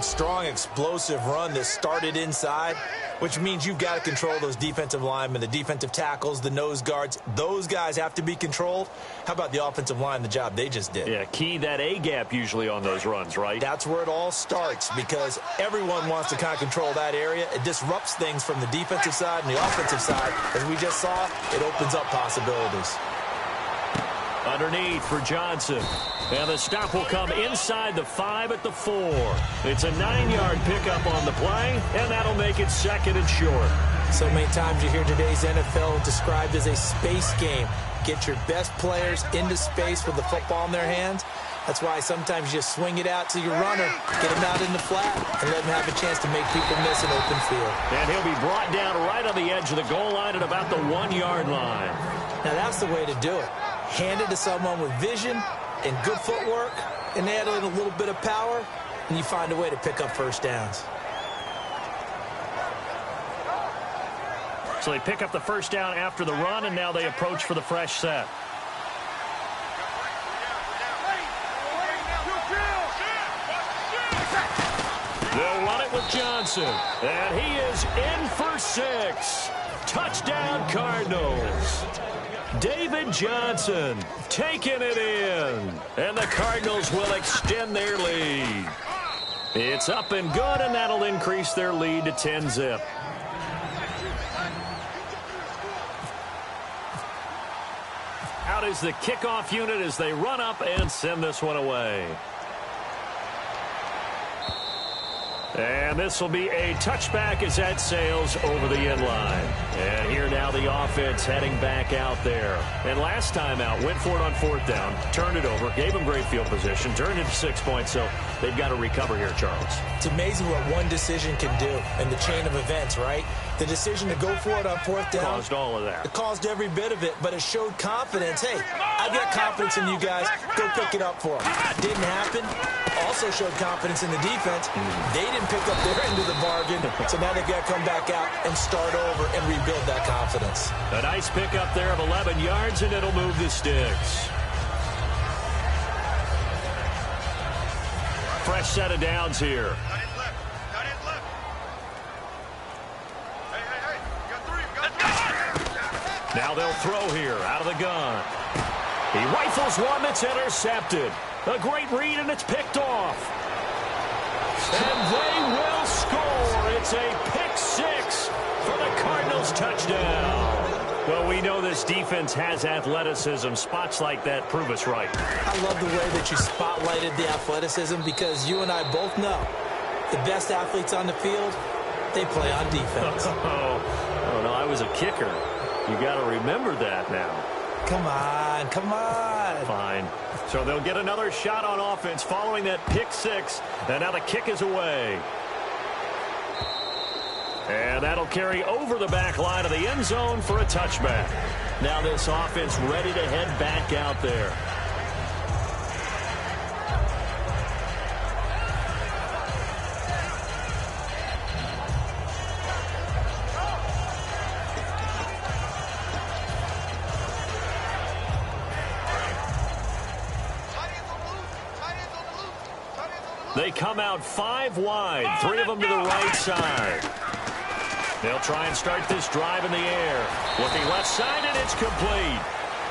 Strong, explosive run that started inside, which means you've got to control those defensive linemen, the defensive tackles, the nose guards. Those guys have to be controlled. How about the offensive line, the job they just did? Yeah, key that A-gap usually on those runs, right? That's where it all starts because everyone wants to kind of control that area. It disrupts things from the defensive side and the offensive side. As we just saw, it opens up possibilities. Underneath for Johnson. And the stop will come inside the 5 at the 4. It's a 9-yard pickup on the play, and that'll make it 2nd and short. So many times you hear today's NFL described as a space game. Get your best players into space with the football in their hands. That's why sometimes you just swing it out to your runner, get him out in the flat, and let him have a chance to make people miss an open field. And he'll be brought down right on the edge of the goal line at about the 1-yard line. Now that's the way to do it. Hand it to someone with vision and good footwork, and add in a little bit of power, and you find a way to pick up first downs. So they pick up the first down after the run, and now they approach for the fresh set. They'll run it with Johnson, and he is in for 6. Touchdown, Cardinals. David Johnson taking it in, and the Cardinals will extend their lead. It's up and good, and that'll increase their lead to 10-zip. Out is the kickoff unit as they run up and send this one away. And this will be a touchback as that sails over the end line. And here now the offense heading back out there. And last time out, went for it on 4th down, turned it over, gave them great field position, turned it to 6 points, so they've got to recover here, Charles. It's amazing what one decision can do in the chain of events, right? The decision to go for it on 4th down. Caused all of that. It caused every bit of it, but it showed confidence. Hey, I've got confidence in you guys. Go pick it up for them. Didn't happen. Also showed confidence in the defense. They didn't pick up their end of the bargain, so now they've got to come back out and start over and rebuild that confidence. A nice pickup there of 11 yards, and it'll move the sticks. Fresh set of downs here. Now they'll throw here out of the gun. He rifles one that's intercepted. A great read, and it's picked off. And they will score. It's a pick 6 for the Cardinals touchdown. Well, we know this defense has athleticism. Spots like that prove us right. I love the way that you spotlighted the athleticism because you and I both know the best athletes on the field, they play on defense. Oh, no, I was a kicker. You got to remember that now. Come on, come on. Fine. So they'll get another shot on offense following that pick 6. And now the kick is away. And that'll carry over the back line of the end zone for a touchback. Now this offense ready to head back out there. They come out 5 wide, 3 of them to the right side. They'll try and start this drive in the air. Looking left side, and it's complete.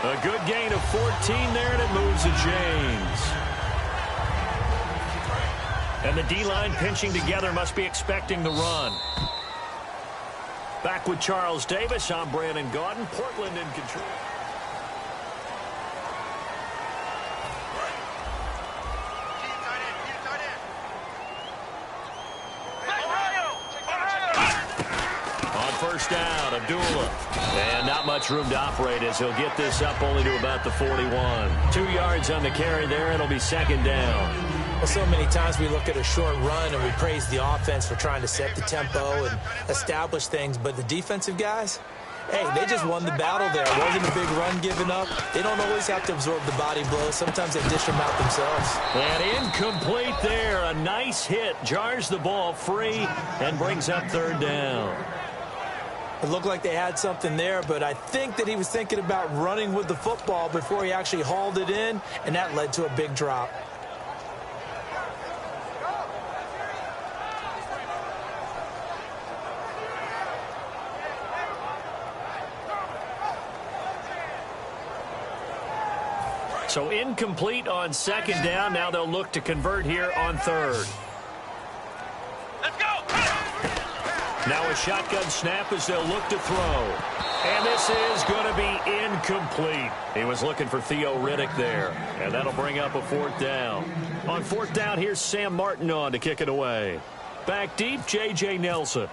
A good gain of 14 there, and it moves the chains. And the D-line pinching together must be expecting the run. Back with Charles Davis, I'm Brandon Gaudin. Portland in control. First down, Abdullah. And not much room to operate as he'll get this up only to about the 41. 2 yards on the carry there. It'll be 2nd down. Well, so many times we look at a short run and we praise the offense for trying to set the tempo and establish things. But the defensive guys, hey, they just won the battle there. It wasn't a big run given up. They don't always have to absorb the body blows. Sometimes they dish them out themselves. And incomplete there. A nice hit. Jars the ball free and brings up 3rd down. It looked like they had something there, but I think that he was thinking about running with the football before he actually hauled it in, and that led to a big drop. So incomplete on second down. Now they'll look to convert here on third. Let's go! Now a shotgun snap as they'll look to throw. And this is going to be incomplete. He was looking for Theo Riddick there. And that'll bring up a fourth down. On fourth down, here's Sam Martin on to kick it away. Back deep, J.J. Nelson.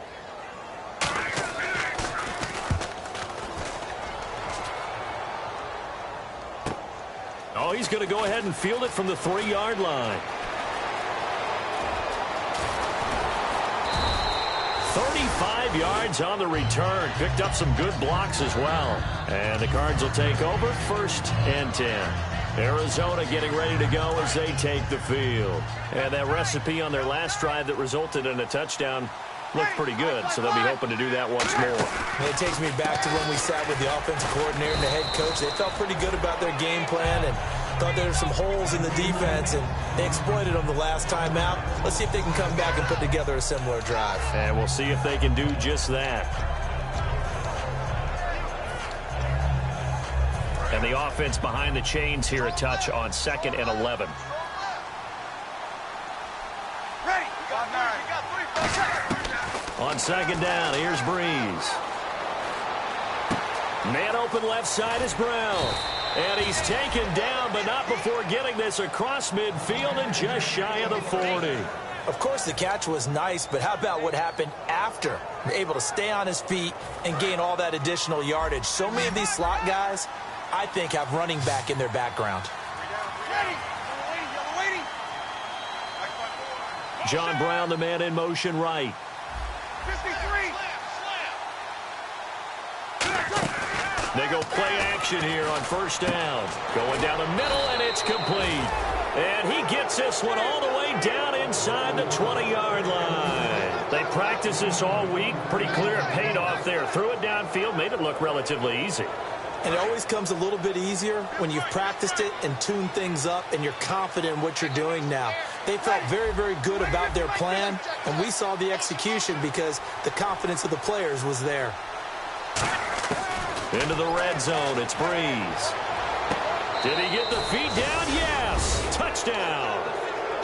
Oh, he's going to go ahead and field it from the 3-yard line. 35 yards on the return. Picked up some good blocks as well. And the Cards will take over, 1st and 10. Arizona getting ready to go as they take the field. And that recipe on their last drive that resulted in a touchdown looked pretty good, so they'll be hoping to do that once more. And it takes me back to when we sat with the offensive coordinator and the head coach. They felt pretty good about their game plan and thought there were some holes in the defense, and they exploited them the last time out. Let's see if they can come back and put together a similar drive. And we'll see if they can do just that. And the offense behind the chains here a touch on 2nd and 11. Ready! We got 3 seconds. On second down, here's Breeze. Man open left side is Brown. And he's taken down, but not before getting this across midfield and just shy of the 40. Of course, the catch was nice, but how about what happened after? Able to stay on his feet and gain all that additional yardage. So many of these slot guys, I think, have running back in their background. John Brown, the man in motion right. 53. They go play action here on 1st down. Going down the middle, and it's complete. And he gets this one all the way down inside the 20-yard line. They practiced this all week. Pretty clear it paid off there. Threw it downfield, made it look relatively easy. And it always comes a little bit easier when you've practiced it and tuned things up and you're confident in what you're doing now. They felt very, very good about their plan, and we saw the execution because the confidence of the players was there. Into the red zone, it's Breeze. Did he get the feet down? Yes! Touchdown!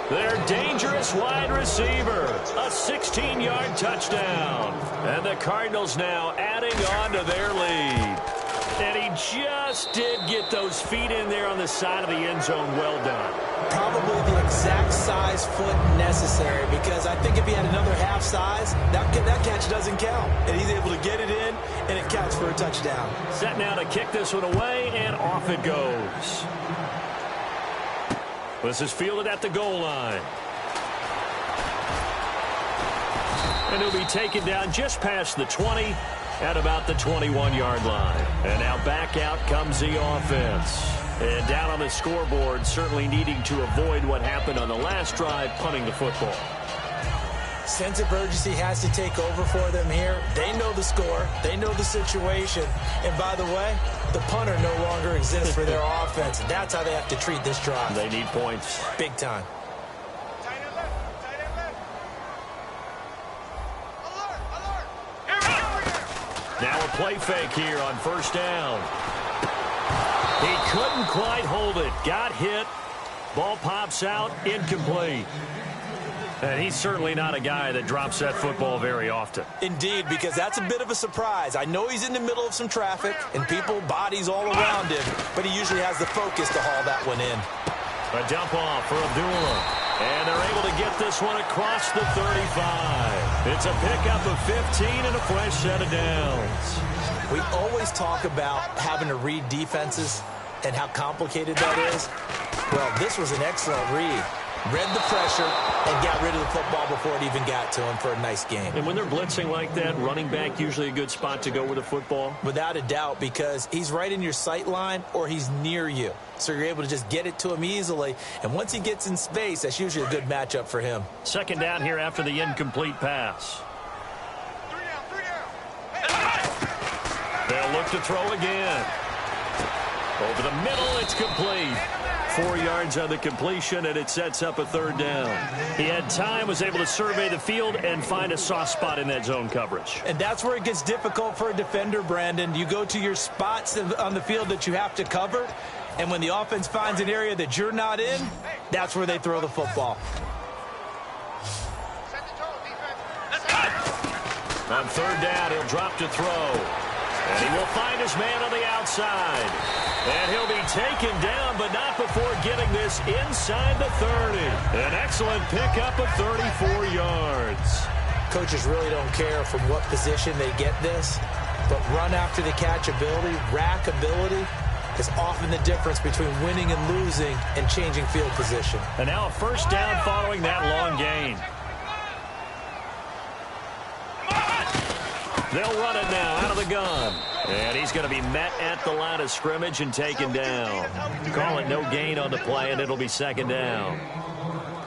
Their dangerous wide receiver. A 16-yard touchdown. And the Cardinals now adding on to their lead. And he just did get those feet in there on the side of the end zone. Well done. Probably the exact size foot necessary, because I think if he had another half size, that catch doesn't count. And he's able to get it in, and it counts for a touchdown. Set now to kick this one away, and off it goes. This is fielded at the goal line. And he'll be taken down just past the 20 at about the 21-yard line. And now back out comes the offense. And down on the scoreboard, certainly needing to avoid what happened on the last drive, punting the football. Sense of urgency has to take over for them here. They know the score. They know the situation. And by the way, the punter no longer exists for their offense. That's how they have to treat this drive. They need points. Big time. Now a play fake here on 1st down. He couldn't quite hold it. Got hit. Ball pops out. Incomplete. And he's certainly not a guy that drops that football very often. Indeed, because that's a bit of a surprise. I know he's in the middle of some traffic and people, bodies all around him, but he usually has the focus to haul that one in. A dump off for Abdullah. And they're able to get this one across the 35. It's a pickup of 15 and a fresh set of downs. We always talk about having to read defenses and how complicated that is. Well, this was an excellent read. Read the pressure and got rid of the football before it even got to him for a nice game. And when they're blitzing like that, running back usually a good spot to go with the football? Without a doubt, because he's right in your sight line or he's near you. So you're able to just get it to him easily. And once he gets in space, that's usually a good matchup for him. Second down here after the incomplete pass. They'll look to throw again. Over the middle, it's complete. 4 yards on the completion, and it sets up a 3rd down. He had time, was able to survey the field and find a soft spot in that zone coverage. And that's where it gets difficult for a defender, Brandon. You go to your spots on the field that you have to cover, And when the offense finds an area that you're not in, that's where they throw the football. On third down, he'll drop to throw. And he will find his man on the outside. And he'll be taken down, but not before getting this inside the 30. An excellent pickup of 34 yards. Coaches really don't care from what position they get this, but run after the catch ability, rack ability, is often the difference between winning and losing and changing field position. And now a first down following that long gain. They'll run it now out of the gun. And he's going to be met at the line of scrimmage and taken down. Call it no gain on the play, and it'll be second down.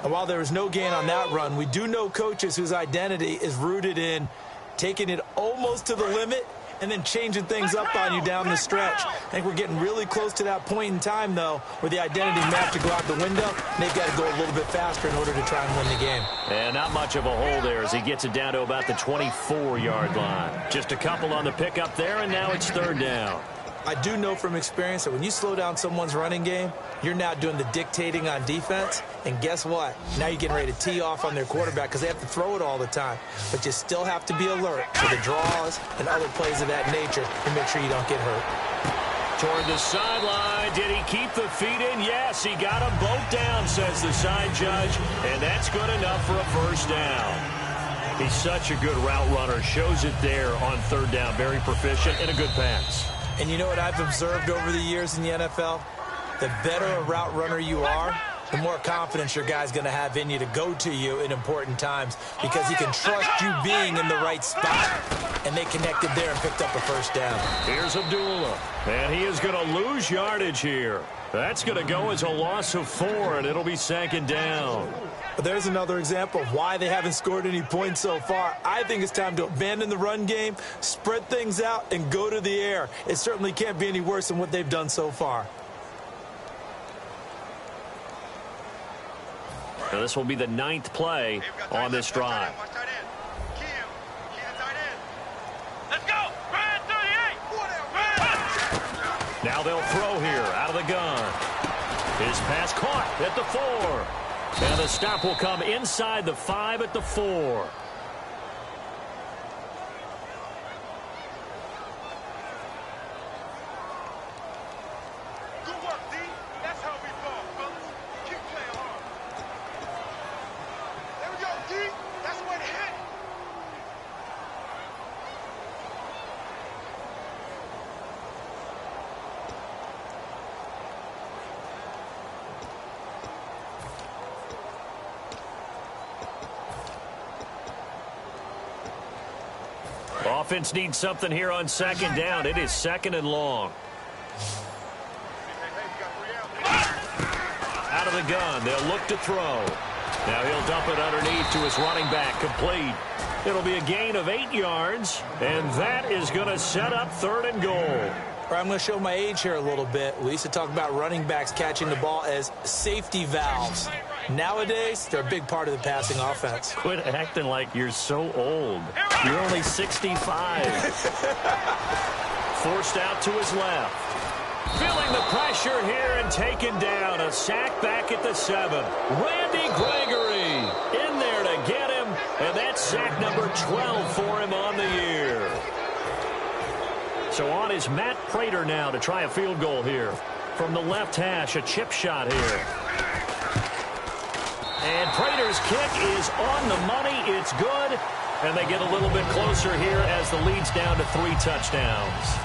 And while there was no gain on that run, we do know coaches whose identity is rooted in taking it almost to the limit and then changing things up on you down the stretch. I think we're getting really close to that point in time, though, where the identity may have to go out the window, and they've got to go a little bit faster in order to try and win the game. And not much of a hole there as he gets it down to about the 24-yard line. Just a couple on the pickup there, and now it's third down. I do know from experience that when you slow down someone's running game, you're now doing the dictating on defense. And guess what? Now you're getting ready to tee off on their quarterback because they have to throw it all the time. But you still have to be alert to the draws and other plays of that nature to make sure you don't get hurt. Toward the sideline. Did he keep the feet in? Yes, he got them both down, says the side judge. And that's good enough for a first down. He's such a good route runner. Shows it there on third down. Very proficient and a good pass. And you know what I've observed over the years in the NFL? The better a route runner you are, the more confidence your guy's going to have in you to go to you in important times because he can trust you being in the right spot, and they connected there and picked up a first down. Here's Abdullah, and he is going to lose yardage here. That's going to go as a loss of 4, and it'll be second down. But there's another example of why they haven't scored any points so far. I think it's time to abandon the run game, spread things out, and go to the air. It certainly can't be any worse than what they've done so far. Now this will be the 9th play on this drive. Now they'll throw here out of the gun. His pass caught at the 4. And the stop will come inside the 5 at the 4. Good work, D. That's how we ball, fellas. Keep playing hard. There we go, D. That's the way to hit. Offense needs something here on second down. It is second and long. Out of the gun. They'll look to throw. Now he'll dump it underneath to his running back. Complete. It'll be a gain of 8 yards, and that is going to set up third and goal. I'm going to show my age here a little bit. We used to talk about running backs catching the ball as safety valves. Nowadays, they're a big part of the passing offense. Quit acting like you're so old. You're only 65. Forced out to his left. Feeling the pressure here and taken down. A sack back at the 7. Randy Gregory in there to get him. And that's sack number 12 for him on the year. So on is Matt Prater now to try a field goal here. From the left hash, a chip shot here. And Prater's kick is on the money. It's good. And they get a little bit closer here as the lead's down to 3 touchdowns.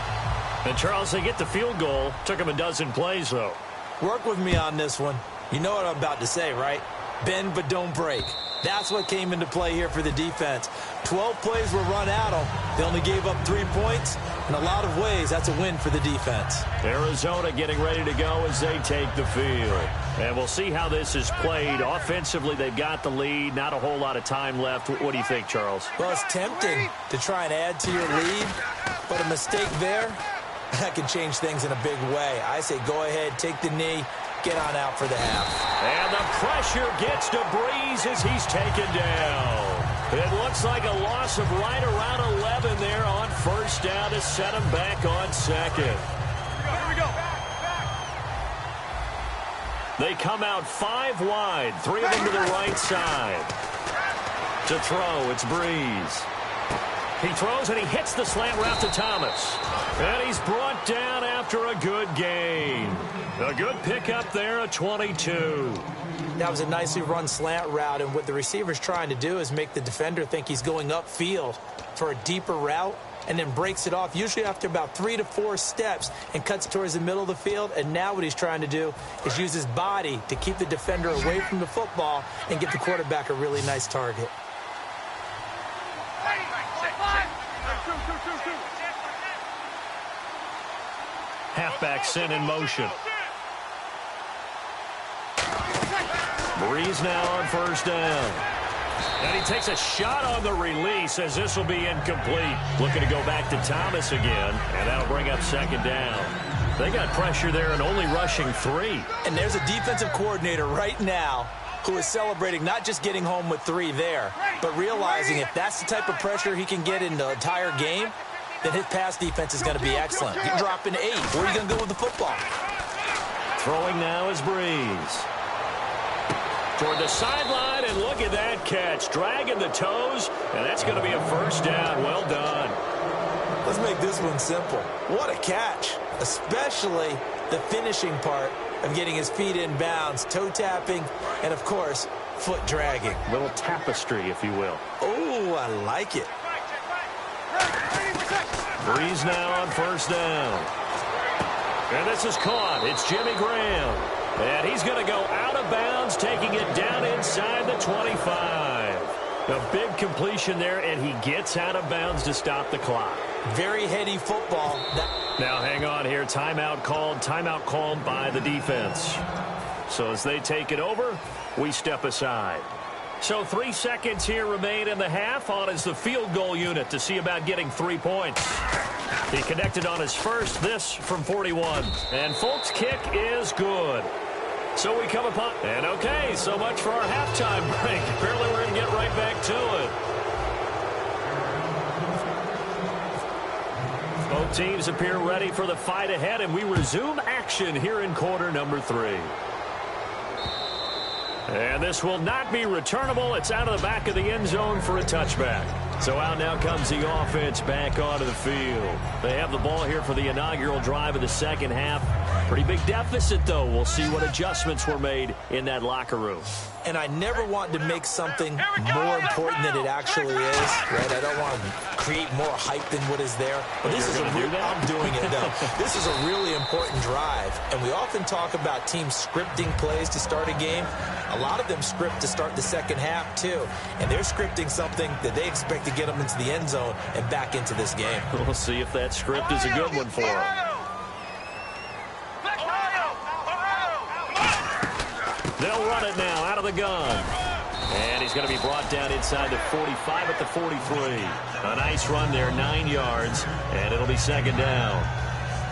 And, Charles, they get the field goal. Took them a dozen plays, though. Work with me on this one. You know what I'm about to say, right? Bend but don't break. That's what came into play here for the defense. 12 plays were run at them. They only gave up 3 points. In a lot of ways, that's a win for the defense. Arizona getting ready to go as they take the field. And we'll see how this is played. Offensively, they've got the lead. Not a whole lot of time left. What do you think, Charles? Well, it's tempting to try and add to your lead, but a mistake there, that can change things in a big way. I say go ahead, take the knee, get on out for the half. And the pressure gets to Breeze as he's taken down. It looks like a loss of right around 11 there on first down to set him back on second. Here we go. They come out 5 wide, 3 of them to the right side. To throw, it's Breeze. He throws and he hits the slant route to Thomas. And he's brought down after a good gain. A good pickup there at 22. That was a nicely run slant route, and what the receiver's trying to do is make the defender think he's going upfield for a deeper route, and then breaks it off, usually after about 3 to 4 steps, and cuts towards the middle of the field. And now what he's trying to do is use his body to keep the defender away from the football and give the quarterback a really nice target. Halfback sent in motion. Breeze now on first down. And he takes a shot on the release as this will be incomplete. Looking to go back to Thomas again, and that'll bring up second down. They got pressure there and only rushing 3. And there's a defensive coordinator right now who is celebrating not just getting home with 3 there, but realizing if that's the type of pressure he can get in the entire game, then his pass defense is going to be excellent. You're dropping 8. Where are you going to go with the football? Throwing now is Breeze. Toward the sideline, and look at that catch. Dragging the toes, and that's going to be a first down. Well done. Let's make this one simple. What a catch, especially the finishing part of getting his feet in bounds, toe tapping, and, of course, foot dragging. Little tapestry, if you will. Oh, I like it. Breeze now on first down. And this is caught. It's Jimmy Graham. And he's going to go out of bounds, taking it down inside the 25. A big completion there, and he gets out of bounds to stop the clock. Very heady football. Now hang on here. Timeout called by the defense. So as they take it over, we step aside. So 3 seconds here remain in the half. On is the field goal unit to see about getting 3 points. He connected on his first, this from 41. And Folk's kick is good. So we come upon, and okay, so much for our halftime break. Apparently we're going to get right back to it. Both teams appear ready for the fight ahead, and we resume action here in quarter number 3. And this will not be returnable. It's out of the back of the end zone for a touchback. So out now comes the offense back onto the field. They have the ball here for the inaugural drive of the second half. Pretty big deficit, though. We'll see what adjustments were made in that locker room. And I never want to make something more important than it actually is, right? I don't want to create more hype than what is there. But this is I'm doing it, though. This is a really important drive. And we often talk about teams scripting plays to start a game. A lot of them script to start the second half, too. And they're scripting something that they expect to get them into the end zone and back into this game. We'll see if that script is a good one for them. They'll run it now out of the gun. And he's going to be brought down inside the 45 at the 43. A nice run there, 9 yards, and it'll be second down.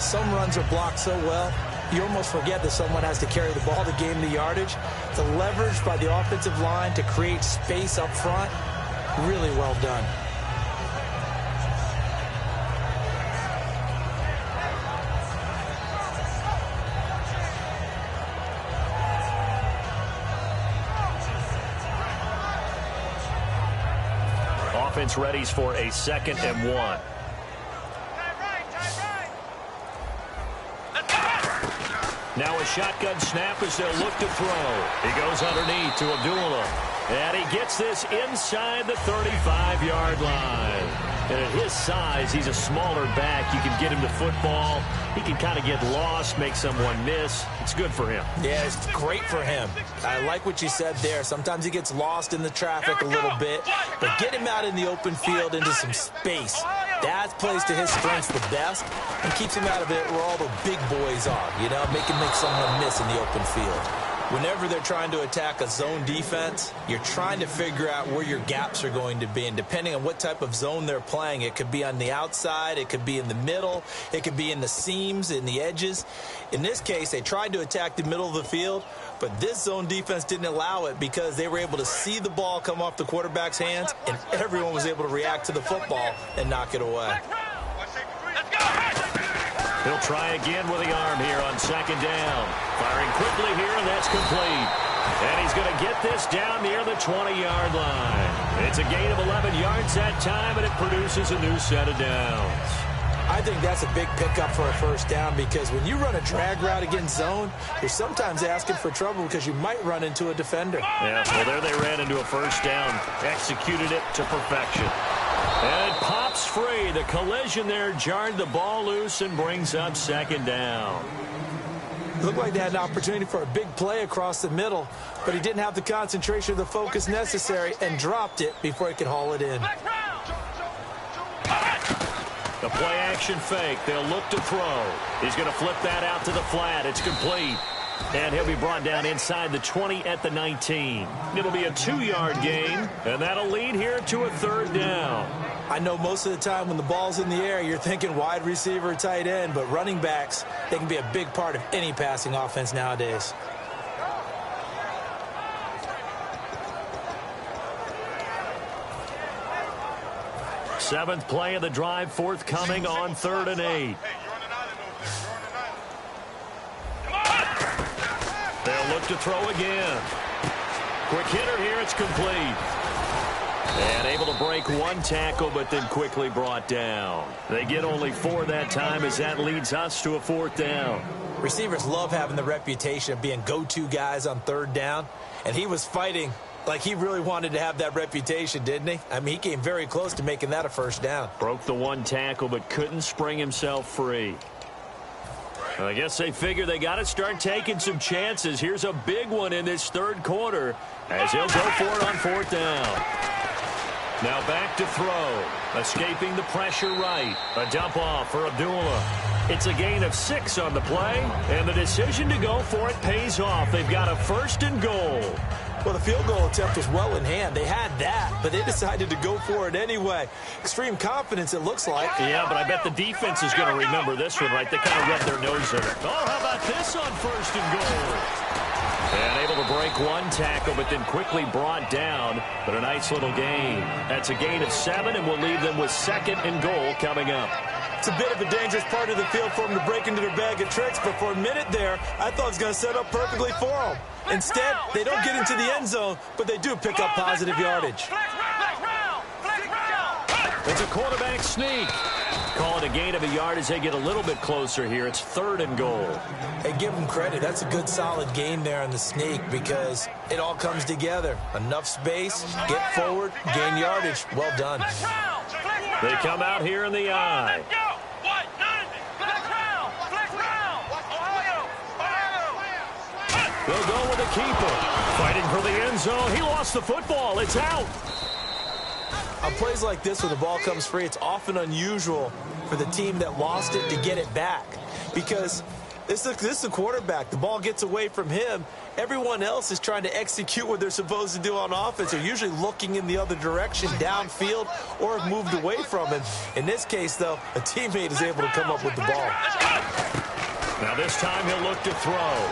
Some runs are blocked so well, you almost forget that someone has to carry the ball to gain the yardage. The leverage by the offensive line to create space up front, really well done. Offense readies for a 2nd and 1. Now a shotgun snap as they'll look to throw. He goes underneath to Abdullah. And he gets this inside the 35-yard line. And at his size, he's a smaller back. You can get him to football. He can kind of get lost, make someone miss. It's good for him. Yeah, it's great for him. I like what you said there. Sometimes he gets lost in the traffic a little bit. But get him out in the open field into some space. That plays to his strengths the best and keeps him out of it where all the big boys are. You know, make him make someone miss in the open field. Whenever they're trying to attack a zone defense, you're trying to figure out where your gaps are going to be. And depending on what type of zone they're playing, it could be on the outside, it could be in the middle, it could be in the seams, in the edges. In this case, they tried to attack the middle of the field, but this zone defense didn't allow it because they were able to see the ball come off the quarterback's hands, and everyone was able to react to the football and knock it away. He'll try again with the arm here on second down. Firing quickly here, and that's complete. And he's going to get this down near the 20-yard line. It's a gain of 11 yards that time, and it produces a new set of downs. I think that's a big pickup for a first down because when you run a drag route against zone, you're sometimes asking for trouble because you might run into a defender. Yeah, well, there they ran into a first down. Executed it to perfection. And it pops free. The collision there jarred the ball loose and brings up second down. Looked like they had an opportunity for a big play across the middle, but he didn't have the concentration or the focus necessary and dropped it before he could haul it in. The play-action fake. They'll look to throw. He's going to flip that out to the flat. It's complete. And he'll be brought down inside the 20 at the 19. It'll be a 2-yard gain, and that'll lead here to a third down. I know most of the time when the ball's in the air, you're thinking wide receiver, tight end, but running backs, they can be a big part of any passing offense nowadays. Seventh play of the drive forthcoming on 3rd and 8. They'll look to throw again. Quick hitter here. It's complete. And able to break one tackle, but then quickly brought down. They get only 4 that time as that leads us to a 4th down. Receivers love having the reputation of being go-to guys on 3rd down, and he was fighting like he really wanted to have that reputation, didn't he? I mean, he came very close to making that a first down. Broke the one tackle, but couldn't spring himself free. I guess they figure they got to start taking some chances. Here's a big one in this 3rd quarter as he'll go for it on 4th down. Now back to throw. Escaping the pressure right. A dump off for Abdullah. It's a gain of 6 on the play, and the decision to go for it pays off. They've got a 1st and goal. Well, the field goal attempt was well in hand. They had that, but they decided to go for it anyway. Extreme confidence, it looks like. Yeah, but I bet the defense is going to remember this one, right? They kind of rubbed their nose in it. Oh, how about this on 1st and goal? And able to break one tackle, but then quickly brought down. But a nice little gain. That's a gain of 7, and we'll leave them with 2nd and goal coming up. It's a bit of a dangerous part of the field for them to break into their bag of tricks, but for a minute there, I thought it was going to set up perfectly for them. Instead, they don't get into the end zone, but they do pick up positive yardage. It's a quarterback sneak. Call it a gain of a yard as they get a little bit closer here. It's 3rd and goal. Hey, give them credit. That's a good, solid gain there on the sneak because it all comes together. Enough space, get forward, gain yardage. Well done. They come out here in the eye. They'll go with the keeper. Fighting for the end zone. He lost the football. It's out. On plays like this where the ball comes free, it's often unusual for the team that lost it to get it back because this is a quarterback. The ball gets away from him. Everyone else is trying to execute what they're supposed to do on offense. They're usually looking in the other direction, downfield, or have moved away from him. In this case, though, a teammate is able to come up with the ball. Now this time he'll look to throw.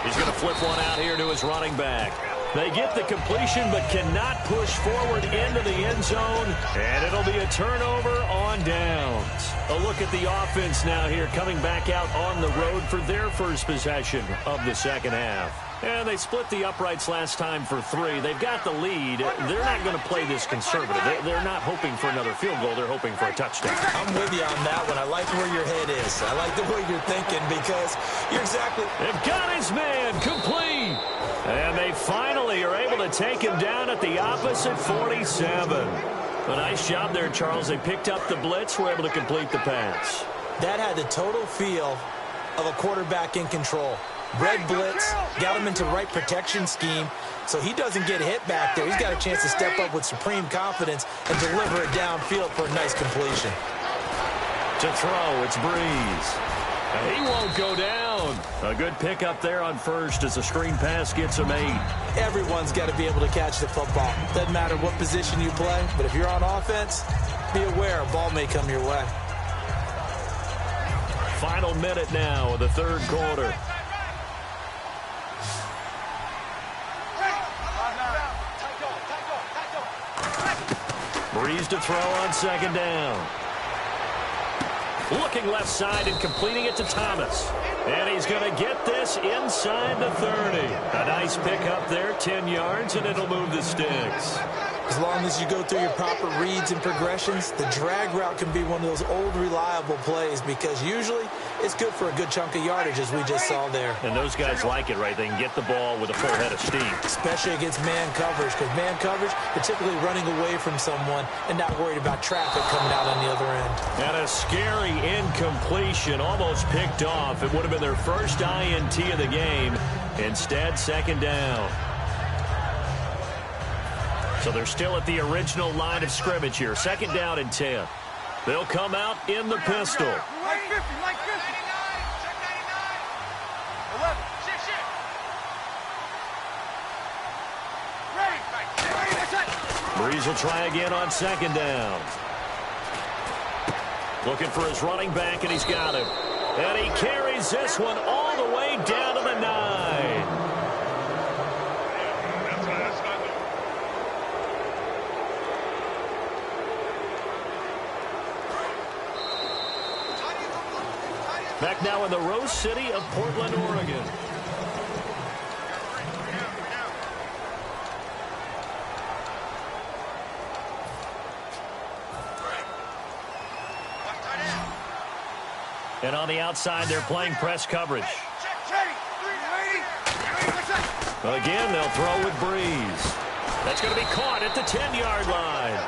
He's going to flip one out here to his running back. They get the completion but cannot push forward into the end zone, and it'll be a turnover on downs. A look at the offense now here coming back out on the road for their first possession of the 2nd half. And they split the uprights last time for 3. They've got the lead. They're not going to play this conservative. They're not hoping for another field goal. They're hoping for a touchdown. I'm with you on that one. I like where your head is. I like the way you're thinking because you're exactly... They've got his man complete. And they finally are able to take him down at the opposite 47. A nice job there, Charles. They picked up the blitz, were able to complete the pass. That had the total feel of a quarterback in control. Red blitz, got him into right protection scheme, so he doesn't get hit back there. He's got a chance to step up with supreme confidence and deliver it downfield for a nice completion. To throw, it's Breeze. And he won't go down. A good pickup there on 1st as the screen pass gets him 8. Everyone's got to be able to catch the football. Doesn't matter what position you play, but if you're on offense, be aware a ball may come your way. Final minute now of the 3rd quarter. Breeze to throw on 2nd down. Looking left side and completing it to Thomas. And he's going to get this inside the 30. A nice pickup there, 10 yards, and it'll move the sticks. As long as you go through your proper reads and progressions, the drag route can be one of those old reliable plays because usually it's good for a good chunk of yardage, as we just saw there. And those guys like it, right? They can get the ball with a full head of steam. Especially against man coverage, because man coverage, they're typically running away from someone and not worried about traffic coming out on the other end. And a scary incompletion, almost picked off. It would have been their first INT of the game. Instead, second down. So they're still at the original line of scrimmage here. Second down and 10. They'll come out in the pistol. Like 50, like 50. Check 99. 11. Shit. Ready, that's it. Breeze will try again on second down. Looking for his running back, and he's got him. And he carries this one all the way down to the 9. Back now in the Rose City of Portland, Oregon. And on the outside, they're playing press coverage. Again, they'll throw with Breeze. That's going to be caught at the 10-yard line.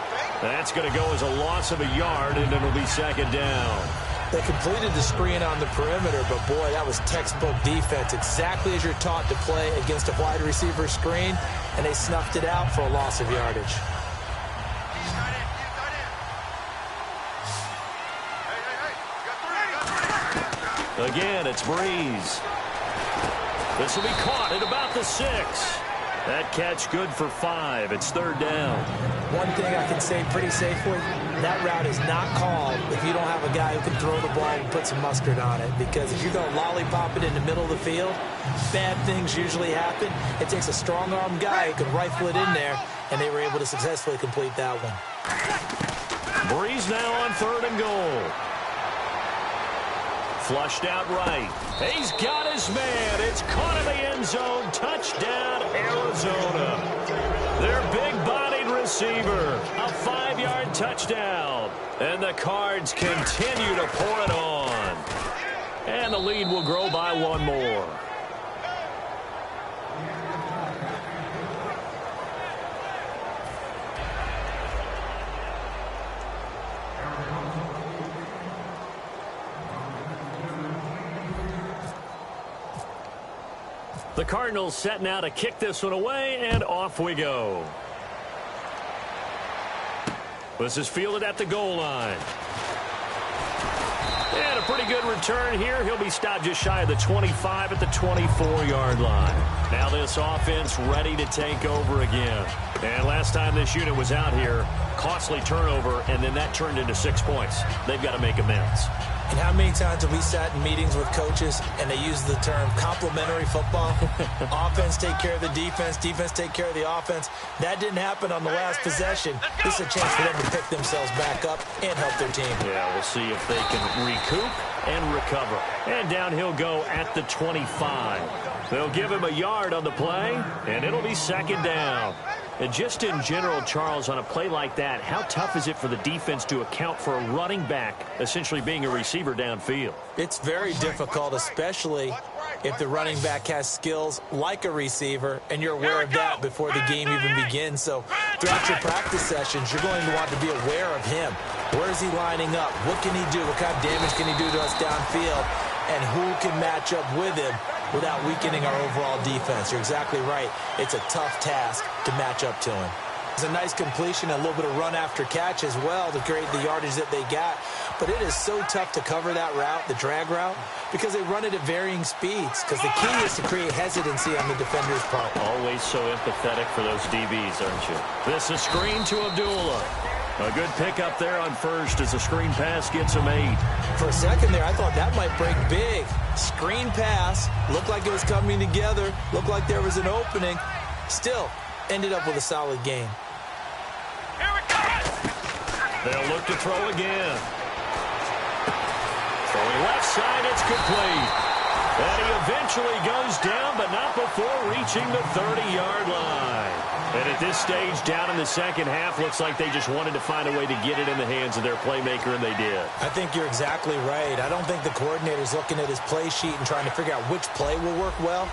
That's going to go as a loss of a yard, and it'll be second down. They completed the screen on the perimeter, but boy, that was textbook defense. Exactly as you're taught to play against a wide receiver screen, and they snuffed it out for a loss of yardage. Again, it's Breeze. This will be caught at about the 6. That catch good for 5. It's third down. One thing I can say pretty safely, that route is not called if you don't have a guy who can throw the ball and put some mustard on it. Because if you're going to lollipop it in the middle of the field, bad things usually happen. It takes a strong-arm guy who can rifle it in there, and they were able to successfully complete that one. Breeze now on third and goal. Flushed out right. He's got his man. It's caught in the end zone. Touchdown, Arizona. Their big-bodied receiver. A 5-yard touchdown. And the Cards continue to pour it on. And the lead will grow by one more. The Cardinals set now to kick this one away, and off we go. This is fielded at the goal line. And a pretty good return here. He'll be stopped just shy of the 25 at the 24-yard line. Now this offense ready to take over again. And last time this unit was out here, costly turnover, and then that turned into 6 points. They've got to make amends. And how many times have we sat in meetings with coaches and they use the term complementary football? Offense take care of the defense, defense take care of the offense. That didn't happen on the last possession. This is a chance for them to pick themselves back up and help their team. Yeah, we'll see if they can recoup and recover. And down he'll go at the 25. They'll give him a yard on the play, and it'll be second down. And just in general, Charles, on a play like that, how tough is it for the defense to account for a running back essentially being a receiver downfield? It's very difficult, especially if the running back has skills like a receiver, and you're aware of that before the game even begins. So throughout your practice sessions, you're going to want to be aware of him. Where is he lining up? What can he do? What kind of damage can he do to us downfield? And who can match up with him without weakening our overall defense? You're exactly right. It's a tough task to match up to him. It's a nice completion, a little bit of run after catch as well to create the yardage that they got. But it is so tough to cover that route, the drag route, because they run it at varying speeds. Because the key is to create hesitancy on the defender's part. Always so empathetic for those DBs, aren't you? This is screen to Abdullah. A good pickup there on first as the screen pass gets him 8. For a second there, I thought that might break big. Screen pass, looked like it was coming together, looked like there was an opening. Still, ended up with a solid game. Here we go. They'll look to throw again. Going left side, it's complete. And he eventually goes down, but not before reaching the 30-yard line. And at this stage, down in the second half, looks like they just wanted to find a way to get it in the hands of their playmaker, and they did. I think you're exactly right. I don't think the coordinator's looking at his play sheet and trying to figure out which play will work well.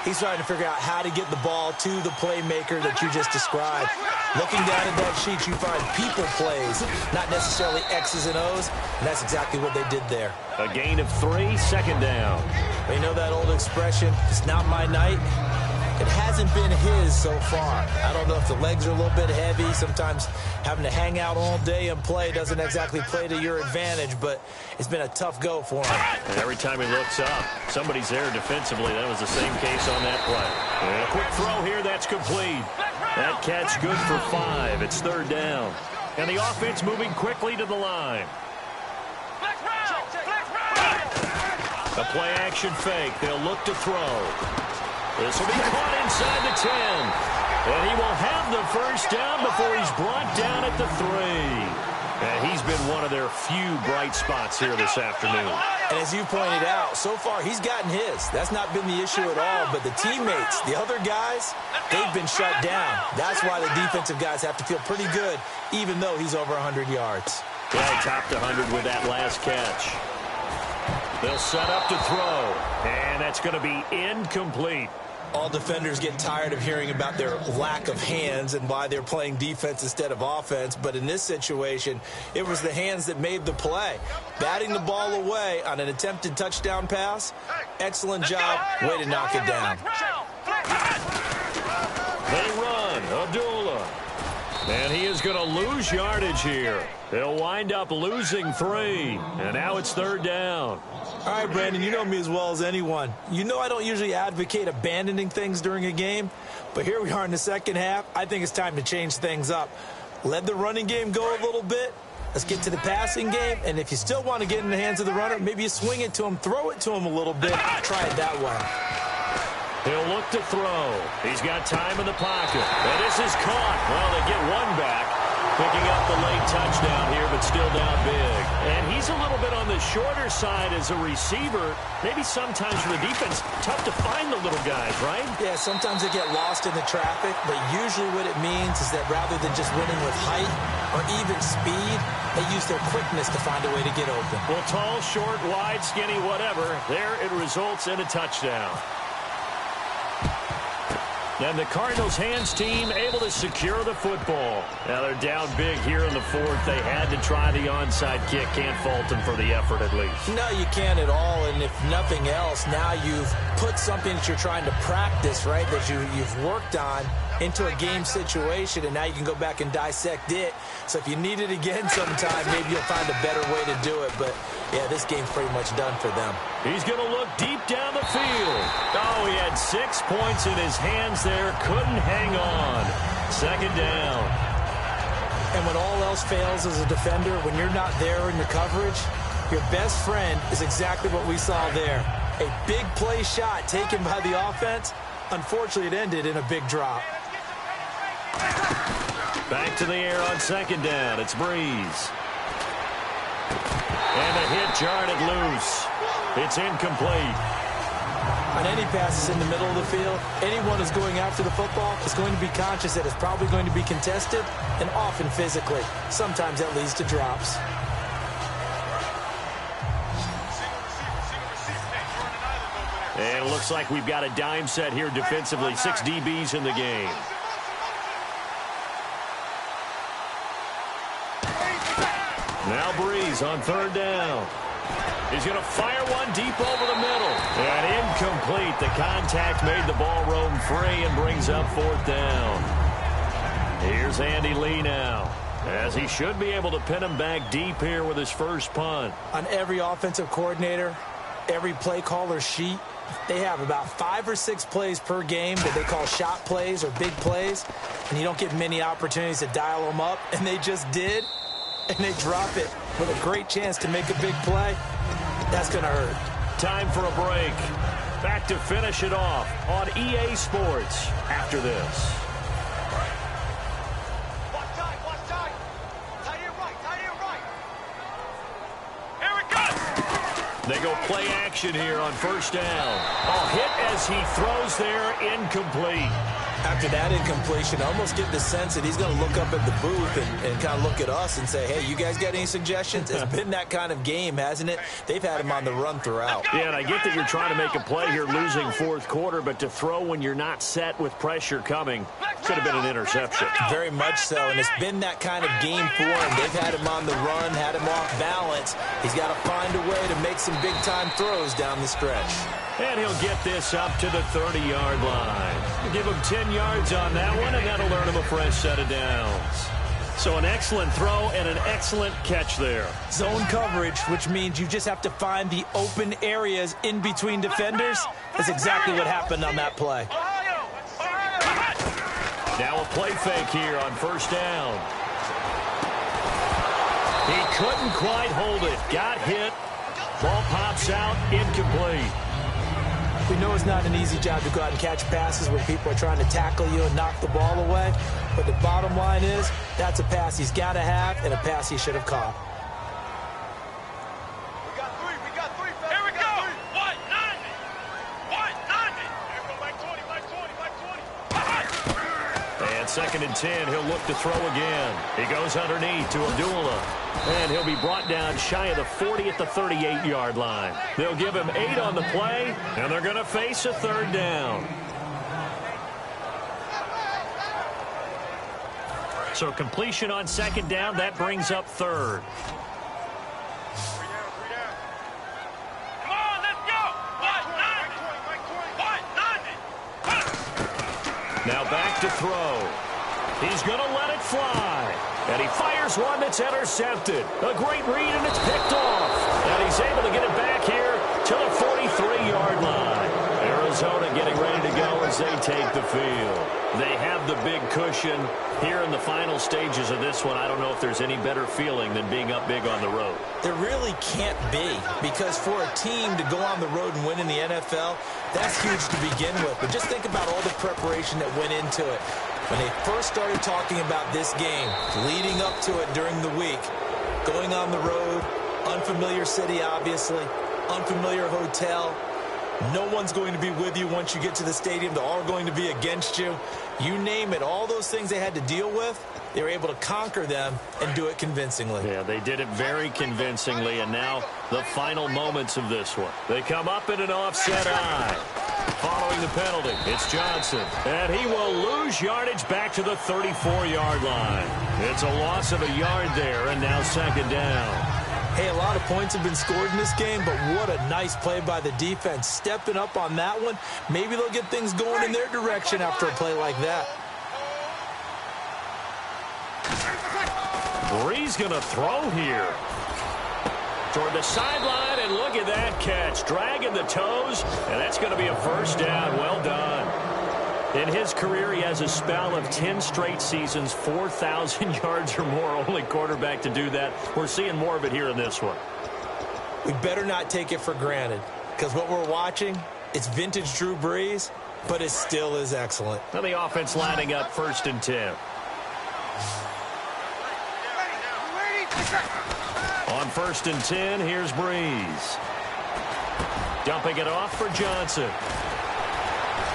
He's trying to figure out how to get the ball to the playmaker that you just described. Looking down at that sheet, you find people plays, not necessarily X's and O's, and that's exactly what they did there. A gain of 3, second down. You know that old expression, it's not my night? It hasn't been his so far. I don't know if the legs are a little bit heavy. Sometimes having to hang out all day and play doesn't exactly play to your advantage, but it's been a tough go for him. And every time he looks up, somebody's there defensively. That was the same case on that play. And a quick throw here, that's complete. That catch good for 5. It's third down. And the offense moving quickly to the line. A play-action fake. They'll look to throw. This will be caught inside the 10. And he will have the first down before he's brought down at the 3. And he's been one of their few bright spots here this afternoon. And as you pointed out, so far he's gotten his. That's not been the issue at all. But the teammates, the other guys, they've been shut down. That's why the defensive guys have to feel pretty good, even though he's over 100 yards. Yeah, he topped 100 with that last catch. They'll set up to throw. And that's going to be incomplete. All defenders get tired of hearing about their lack of hands and why they're playing defense instead of offense. But in this situation, it was the hands that made the play. Batting the ball away on an attempted touchdown pass. Excellent job. Way to knock it down. They run. Abdullah. And he is going to lose yardage here. He'll wind up losing 3. And now it's third down. All right, Brandon, you know me as well as anyone. You know I don't usually advocate abandoning things during a game, but here we are in the second half. I think it's time to change things up. Let the running game go a little bit. Let's get to the passing game, and if you still want to get in the hands of the runner, maybe you swing it to him, throw it to him a little bit. Try it that way. He'll look to throw. He's got time in the pocket. And this is caught. Well, they get one back. Picking up the late touchdown here, but still down big. And he's a little bit on the shorter side as a receiver. Maybe sometimes for the defense, tough to find the little guys, right? Yeah, sometimes they get lost in the traffic, but usually what it means is that rather than just winning with height or even speed, they use their quickness to find a way to get open. Well, tall, short, wide, skinny, whatever, there it results in a touchdown. And the Cardinals' hands team able to secure the football. Now they're down big here in the fourth. They had to try the onside kick. Can't fault them for the effort at least. No, you can't at all. And if nothing else, now you've put something that you're trying to practice, right, that you've worked on into a game situation, and now you can go back and dissect it. So if you need it again sometime, maybe you'll find a better way to do it. But, yeah, this game's pretty much done for them. He's going to look deep down the field. Oh, he had 6 points in his hands there. Couldn't hang on. Second down. And when all else fails as a defender, when you're not there in the coverage, your best friend is exactly what we saw there. A big play shot taken by the offense. Unfortunately, it ended in a big drop. Back to the air on second down. It's Breeze. And a hit jarred it loose. It's incomplete. On any passes in the middle of the field, anyone who's going after the football is going to be conscious that it's probably going to be contested and often physically. Sometimes that leads to drops. And it looks like we've got a dime set here defensively. 6 DBs in the game. Now Breeze on third down. He's going to fire one deep over the middle. And incomplete. The contact made the ball roam free and brings up fourth down. Here's Andy Lee now, as he should be able to pin him back deep here with his first punt. On every offensive coordinator, every play caller sheet, they have about 5 or 6 plays per game that they call shot plays or big plays, and you don't get many opportunities to dial them up, and they just did, and they drop it with a great chance to make a big play. That's going to hurt. Time for a break. Back to finish it off on EA Sports after this. Watch time. Tight end right. Here it goes. They go play action here on first down. Oh, hit as he throws there, incomplete. After that incompletion, I almost get the sense that he's going to look up at the booth and kind of look at us and say, hey, you guys got any suggestions? It's been that kind of game, hasn't it? They've had him on the run throughout. Yeah, and I get that you're trying to make a play here losing fourth quarter, but to throw when you're not set with pressure coming could have been an interception. Very much so, and it's been that kind of game for him. They've had him on the run, had him off balance. He's got to find a way to make some big-time throws down the stretch. And he'll get this up to the 30-yard line. Give him 10 yards on that one, and that'll earn him a fresh set of downs. So an excellent throw and an excellent catch there. Zone coverage, which means you just have to find the open areas in between defenders. That's exactly what happened on that play. Now a play fake here on first down. He couldn't quite hold it. Got hit. Ball pops out, incomplete. We know it's not an easy job to go out and catch passes when people are trying to tackle you and knock the ball away. But the bottom line is, that's a pass he's got to have and a pass he should have caught. We got three. Here we go. 190. And second and 10, he'll look to throw again. He goes underneath to Abdullah. And he'll be brought down shy of the 40 at the 38-yard line. They'll give him 8 on the play, and they're going to face a third down. So completion on second down, that brings up third. Come on, let's go. 190. Now back to throw. He's going to let it fly. And he fires one that's intercepted. A great read, and it's picked off. And he's able to get it back here to the 43-yard line. Arizona getting ready to go as they take the field. They have the big cushion here in the final stages of this one. I don't know if there's any better feeling than being up big on the road. There really can't be, because for a team to go on the road and win in the NFL, that's huge to begin with. But just think about all the preparation that went into it. When they first started talking about this game, leading up to it during the week, going on the road, unfamiliar city, obviously, unfamiliar hotel, no one's going to be with you once you get to the stadium. They're all going to be against you. You name it, all those things they had to deal with, they were able to conquer them and do it convincingly. Yeah, they did it very convincingly, and now the final moments of this one. They come up in an offset eye. Following the penalty, it's Johnson. And he will lose yardage back to the 34-yard line. It's a loss of a yard there, and now second down. Hey, a lot of points have been scored in this game, but what a nice play by the defense. Stepping up on that one, maybe they'll get things going in their direction after a play like that. Bree's going to throw here. Toward the sideline, and look at that catch. Dragging the toes, and that's going to be a first down. Well done. In his career, he has a spell of 10 straight seasons, 4,000 yards or more. Only quarterback to do that. We're seeing more of it here in this one. We better not take it for granted, because what we're watching, it's vintage Drew Brees, but it still is excellent. And the offense lining up first and 10. On first and 10, here's Brees. Dumping it off for Johnson.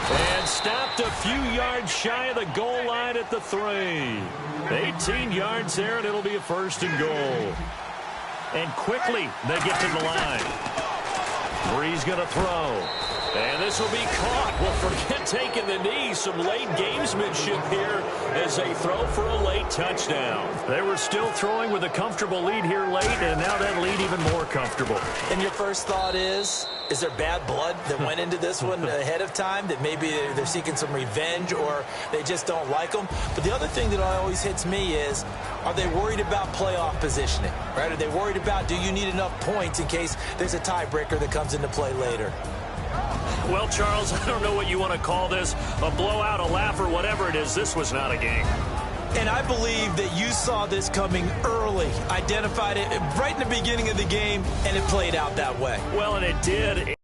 And stopped a few yards shy of the goal line at the 3. 18 yards there, and it'll be a first and goal. And quickly, they get to the line. Brees going to throw. And this will be caught. Well, forget taking the knee. Some late gamesmanship here as they throw for a late touchdown. They were still throwing with a comfortable lead here late, and now that lead even more comfortable. And your first thought is there bad blood that went into this one ahead of time, that maybe they're seeking some revenge or they just don't like them? But the other thing that always hits me is, are they worried about playoff positioning? Right? Are they worried about, do you need enough points in case there's a tiebreaker that comes into play later? Well, Charles, I don't know what you want to call this, a blowout, a laugh, or whatever it is. This was not a game. And I believe that you saw this coming early, identified it right in the beginning of the game, and it played out that way. Well, and it did.